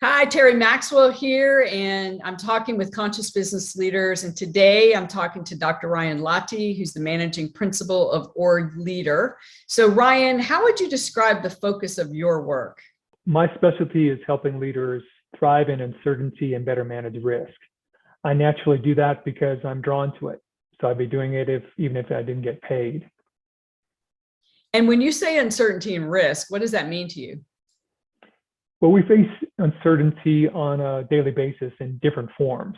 Hi, Terry Maxwell here, and I'm talking with conscious business leaders. And today I'm talking to Dr. Ryan Lahti, who's the managing principal of Org Leader. So, Ryan, how would you describe the focus of your work? My specialty is helping leaders thrive in uncertainty and better manage risk. I naturally do that because I'm drawn to it. So I'd be doing it even if I didn't get paid. And when you say uncertainty and risk, what does that mean to you? Well, we face uncertainty on a daily basis in different forms.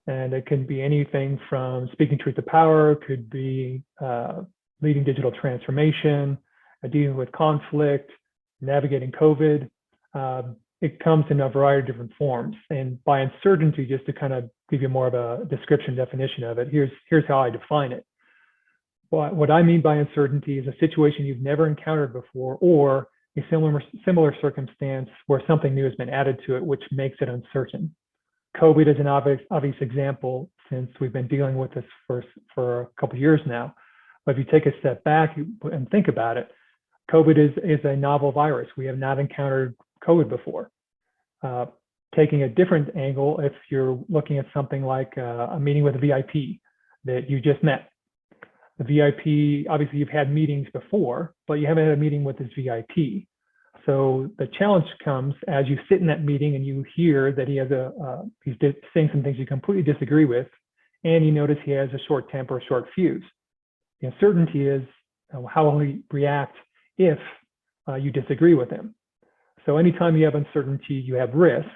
And it can be anything from speaking truth to power, could be leading digital transformation, dealing with conflict, navigating COVID. It comes in a variety of different forms. And by uncertainty, just to kind of give you more of a description definition of it, here's how I define it. What I mean by uncertainty is a situation you've never encountered before, or a similar circumstance where something new has been added to it, which makes it uncertain. COVID is an obvious example, since we've been dealing with this for a couple of years now. But if you take a step back and think about it, COVID is a novel virus. We have not encountered COVID before. Taking a different angle, if you're looking at something like a meeting with a VIP that you just met. The VIP, obviously you've had meetings before, but you haven't had a meeting with this VIP. So the challenge comes as you sit in that meeting and you hear that he's saying some things you completely disagree with, and you notice he has a short temper, a short fuse. The uncertainty is how will he react if you disagree with him. So anytime you have uncertainty, you have risk.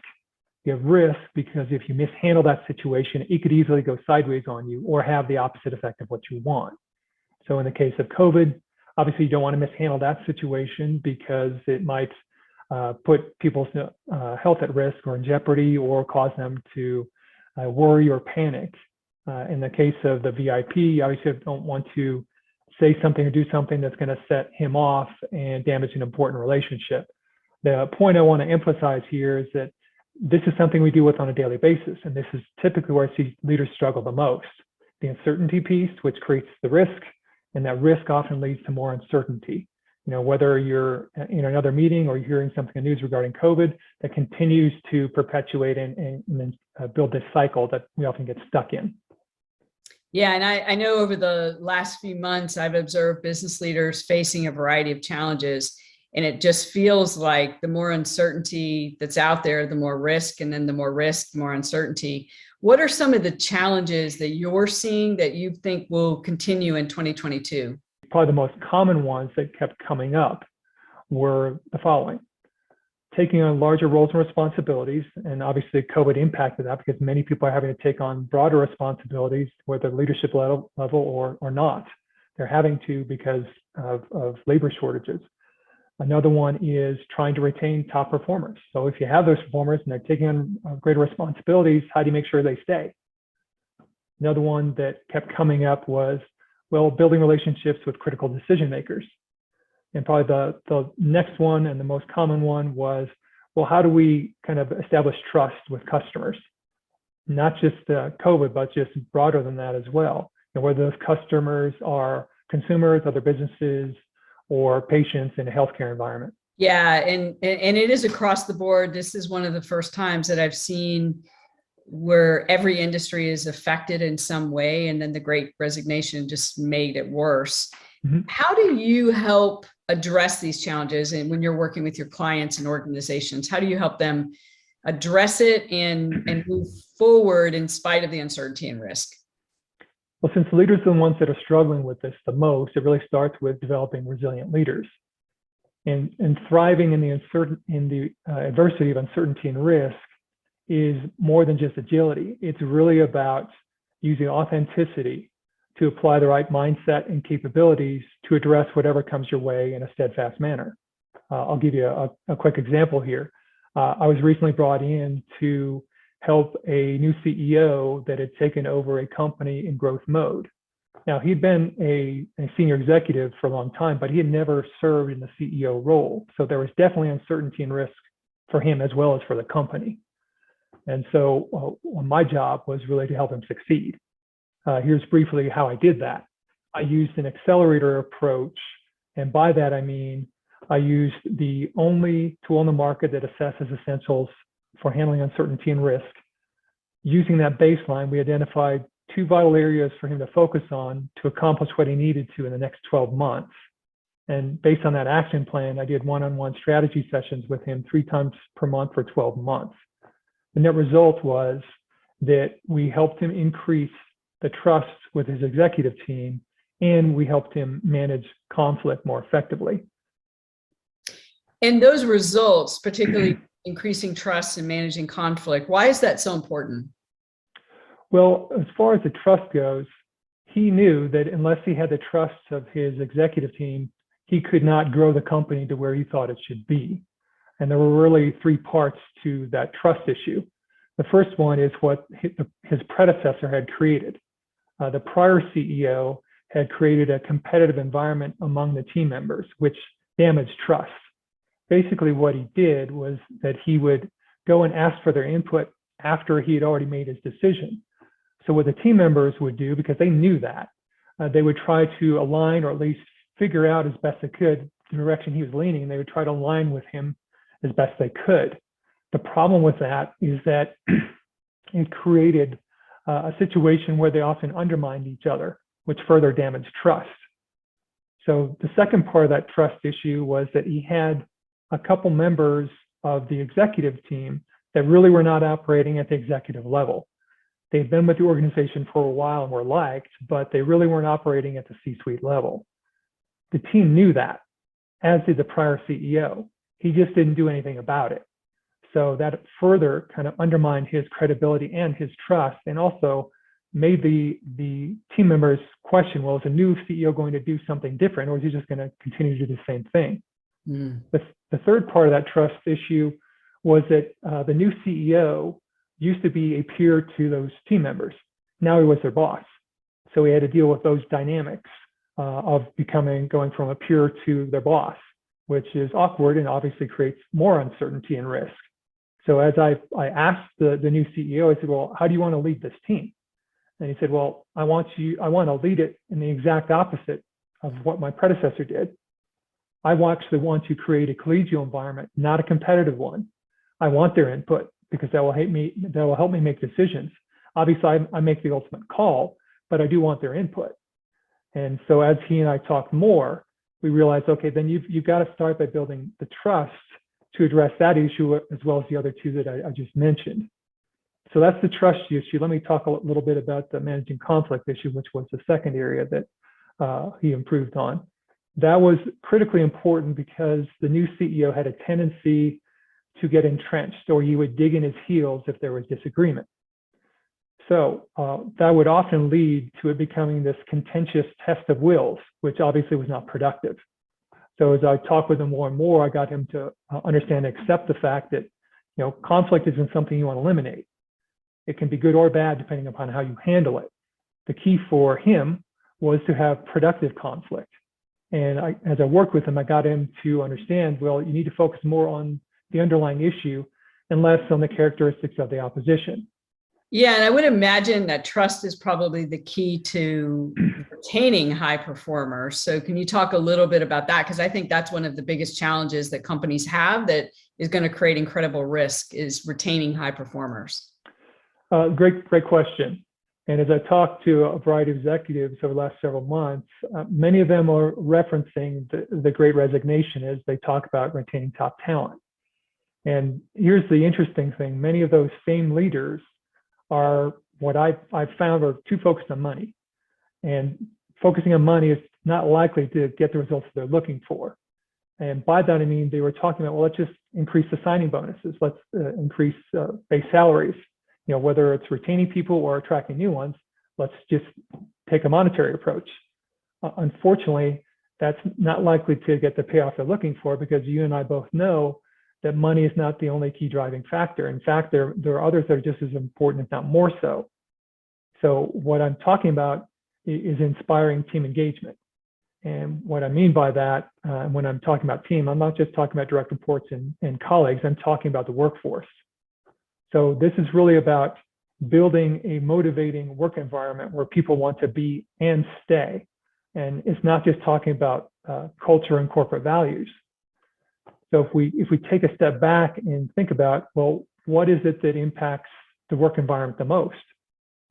You have risk because if you mishandle that situation, it could easily go sideways on you or have the opposite effect of what you want. So in the case of COVID, obviously you don't want to mishandle that situation because it might put people's health at risk or in jeopardy, or cause them to worry or panic. In the case of the VIP, you obviously don't want to say something or do something that's going to set him off and damage an important relationship. The point I want to emphasize here is that this is something we deal with on a daily basis, and this is typically where I see leaders struggle the most. The uncertainty piece, which creates the risk, and that risk often leads to more uncertainty. You know, whether you're in another meeting or you're hearing something in the news regarding COVID, that continues to perpetuate and build this cycle that we often get stuck in. Yeah, and I know over the last few months, I've observed business leaders facing a variety of challenges. And it just feels like the more uncertainty that's out there, the more risk, and then the more risk, the more uncertainty. What are some of the challenges that you're seeing that you think will continue in 2022? Probably the most common ones that kept coming up were the following: taking on larger roles and responsibilities. And obviously COVID impacted that because many people are having to take on broader responsibilities, whether leadership level or not. They're having to because of labor shortages. Another one is trying to retain top performers. So if you have those performers and they're taking on greater responsibilities, how do you make sure they stay? Another one that kept coming up was, well, building relationships with critical decision makers. And probably the next one and the most common one was, well, how do we kind of establish trust with customers? Not just COVID, but just broader than that as well. And whether those customers are consumers, other businesses, or patients in a healthcare environment. Yeah, and it is across the board. This is one of the first times that I've seen where every industry is affected in some way, and then the Great Resignation just made it worse. Mm-hmm. How do you help address these challenges? And when you're working with your clients and organizations, how do you help them address it and move forward in spite of the uncertainty and risk? Well, since leaders are the ones that are struggling with this the most, it really starts with developing resilient leaders. And thriving in the adversity of uncertainty and risk is more than just agility. It's really about using authenticity to apply the right mindset and capabilities to address whatever comes your way in a steadfast manner. I'll give you a quick example here. I was recently brought in to help a new CEO that had taken over a company in growth mode. Now, he'd been a senior executive for a long time, but he had never served in the CEO role. So there was definitely uncertainty and risk for him as well as for the company. And so my job was really to help him succeed. Here's briefly how I did that. I used an accelerator approach. And by that, I mean, I used the only tool in the market that assesses essentials for handling uncertainty and risk. Using that baseline, we identified 2 vital areas for him to focus on to accomplish what he needed to in the next 12 months. And based on that action plan, I did one-on-one strategy sessions with him 3 times per month for 12 months. The net result was that we helped him increase the trust with his executive team, and we helped him manage conflict more effectively. And those results, particularly increasing trust and managing conflict, why is that so important? Well, as far as the trust goes, he knew that unless he had the trust of his executive team, he could not grow the company to where he thought it should be. And there were really 3 parts to that trust issue. The first one is what his predecessor had created. The prior CEO had created a competitive environment among the team members, which damaged trust. Basically, what he did was that he would go and ask for their input after he had already made his decision. So what the team members would do, because they knew that, they would try to align or at least figure out as best they could the direction he was leaning. They would try to align with him as best they could. The problem with that is that it created a situation where they often undermined each other, which further damaged trust. So the second part of that trust issue was that he had a couple members of the executive team that really were not operating at the executive level. They'd been with the organization for a while and were liked, but they really weren't operating at the C-suite level. The team knew that, as did the prior CEO. He just didn't do anything about it. So that further kind of undermined his credibility and his trust, and also made the team members question, well, is a new CEO going to do something different, or is he just going to continue to do the same thing? The third part of that trust issue was that the new CEO used to be a peer to those team members. Now he was their boss. So he had to deal with those dynamics of going from a peer to their boss, which is awkward and obviously creates more uncertainty and risk. So as I asked the new CEO, I said, well, how do you want to lead this team? And he said, well, I want to lead it in the exact opposite of what my predecessor did. I actually want to create a collegial environment, not a competitive one. I want their input because that will help me make decisions. Obviously, I make the ultimate call, but I do want their input. And so as he and I talked more, we realized, okay, then you've got to start by building the trust to address that issue as well as the other 2 that I just mentioned. So that's the trust issue. Let me talk a little bit about the managing conflict issue, which was the second area that he improved on. That was critically important because the new CEO had a tendency to get entrenched, or he would dig in his heels if there was disagreement. So that would often lead to it becoming this contentious test of wills, which obviously was not productive. So as I talked with him more and more, I got him to understand and accept the fact that conflict isn't something you want to eliminate. It can be good or bad depending upon how you handle it. The key for him was to have productive conflict. And as I worked with him, I got him to understand, well, you need to focus more on the underlying issue and less on the characteristics of the opposition. Yeah, and I would imagine that trust is probably the key to retaining high performers. So can you talk a little bit about that? Because I think that's one of the biggest challenges that companies have that is going to create incredible risk, is retaining high performers. Great question. And as I talked to a variety of executives over the last several months, many of them are referencing the Great Resignation as they talk about retaining top talent. And here's the interesting thing. Many of those same leaders are what I've found are too focused on money. And focusing on money is not likely to get the results they're looking for. And by that, I mean, they were talking about, well, let's just increase the signing bonuses. Let's increase base salaries. Whether it's retaining people or attracting new ones, let's just take a monetary approach. Unfortunately, that's not likely to get the payoff they're looking for, because you and I both know that money is not the only key driving factor. In fact, there are others that are just as important, if not more so. So what I'm talking about is inspiring team engagement. And what I mean by that, when I'm talking about team, I'm not just talking about direct reports and colleagues, I'm talking about the workforce. So this is really about building a motivating work environment where people want to be and stay. And it's not just talking about culture and corporate values. So if we take a step back and think about, well, what is it that impacts the work environment the most?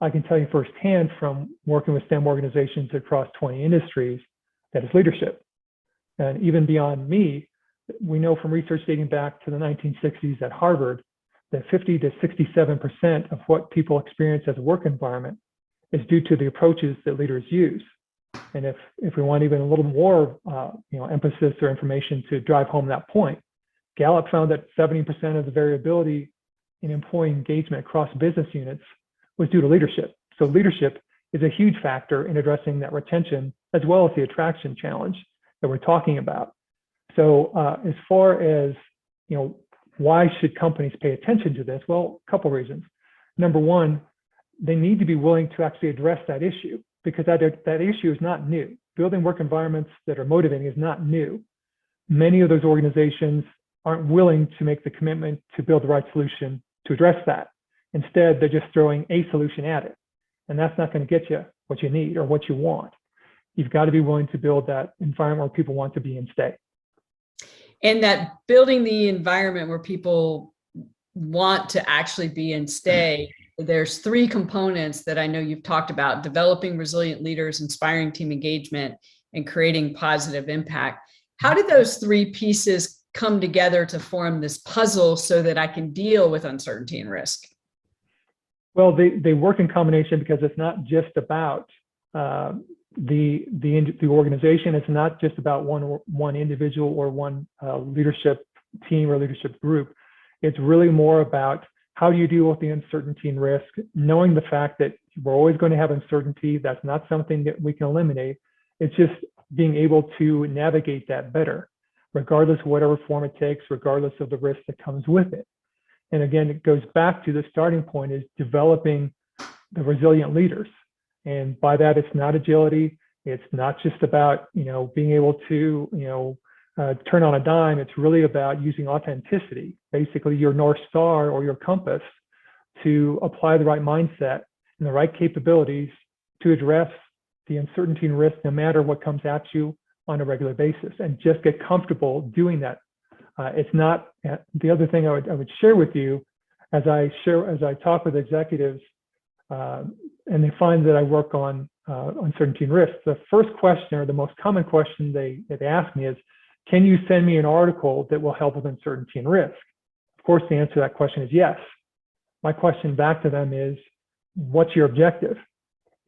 I can tell you firsthand from working with STEM organizations across 20 industries that it's leadership. And even beyond me, we know from research dating back to the 1960s at Harvard that 50 to 67% of what people experience as a work environment is due to the approaches that leaders use. And if we want even a little more emphasis or information to drive home that point, Gallup found that 70% of the variability in employee engagement across business units was due to leadership. So leadership is a huge factor in addressing that retention as well as the attraction challenge that we're talking about. So as far as, why should companies pay attention to this? Well, a couple reasons. Number one, they need to be willing to actually address that issue because that issue is not new. Building work environments that are motivating is not new. Many of those organizations aren't willing to make the commitment to build the right solution to address that. Instead, they're just throwing a solution at it. And that's not going to get you what you need or what you want. You've got to be willing to build that environment where people want to be and stay. And that building the environment where people want to actually be and stay, there's three components that I know you've talked about: developing resilient leaders, inspiring team engagement, and creating positive impact. How did those three pieces come together to form this puzzle so that I can deal with uncertainty and risk? Well, they work in combination because it's not just about the organization. It's not just about one individual or one leadership team or leadership group. It's really more about how do you deal with the uncertainty and risk, knowing the fact that we're always going to have uncertainty. That's not something that we can eliminate. It's just being able to navigate that better, regardless of whatever form it takes, regardless of the risk that comes with it. And again, it goes back to the starting point is developing the resilient leaders. And by that, it's not agility. It's not just about, being able to, turn on a dime. It's really about using authenticity, basically your North Star or your compass, to apply the right mindset and the right capabilities to address the uncertainty and risk, no matter what comes at you on a regular basis, and just get comfortable doing that. It's not the other thing I would share with you as I talk with executives and they find that I work on uncertainty and risk. The first question, or the most common question they ask me is, can you send me an article that will help with uncertainty and risk? Of course, the answer to that question is yes. My question back to them is, what's your objective?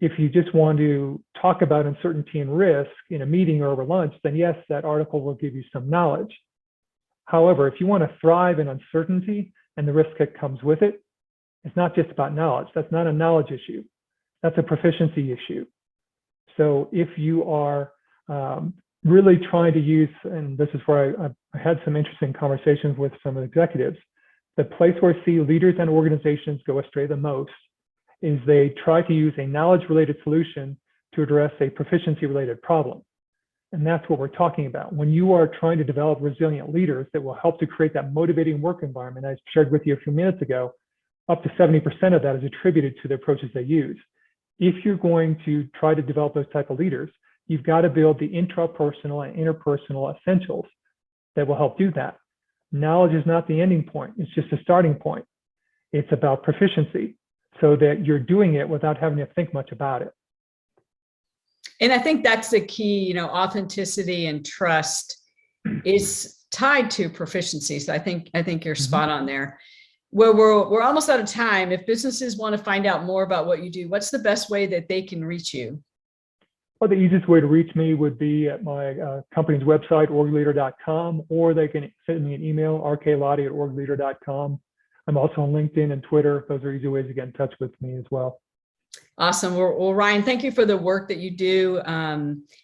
If you just want to talk about uncertainty and risk in a meeting or over lunch, then yes, that article will give you some knowledge. However, if you want to thrive in uncertainty and the risk that comes with it, it's not just about knowledge. That's not a knowledge issue. That's a proficiency issue. So if you are really trying to use, and this is where I had some interesting conversations with some executives, the place where I see leaders and organizations go astray the most is they try to use a knowledge-related solution to address a proficiency-related problem. And that's what we're talking about. When you are trying to develop resilient leaders that will help to create that motivating work environment, I shared with you a few minutes ago, up to 70% of that is attributed to the approaches they use. If you're going to try to develop those type of leaders, you've got to build the intrapersonal and interpersonal essentials that will help do that. Knowledge is not the ending point. It's just a starting point. It's about proficiency so that you're doing it without having to think much about it. And I think that's the key, authenticity and trust is tied to proficiency. So I think you're spot on there. Well, we're almost out of time. If businesses want to find out more about what you do, what's the best way that they can reach you? Well, the easiest way to reach me would be at my company's website, orgleader.com, or they can send me an email, rklahti@orgleader.com. I'm also on LinkedIn and Twitter. Those are easy ways to get in touch with me as well. Awesome. Well, Ryan, thank you for the work that you do.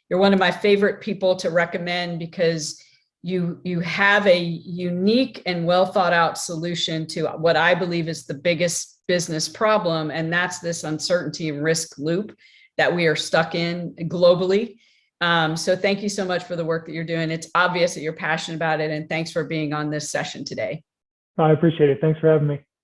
You're one of my favorite people to recommend because you have a unique and well thought out solution to what I believe is the biggest business problem, and that's this uncertainty and risk loop that we are stuck in globally. So thank you so much for the work that you're doing. It's obvious that you're passionate about it, and thanks for being on this session today. I appreciate it. Thanks for having me.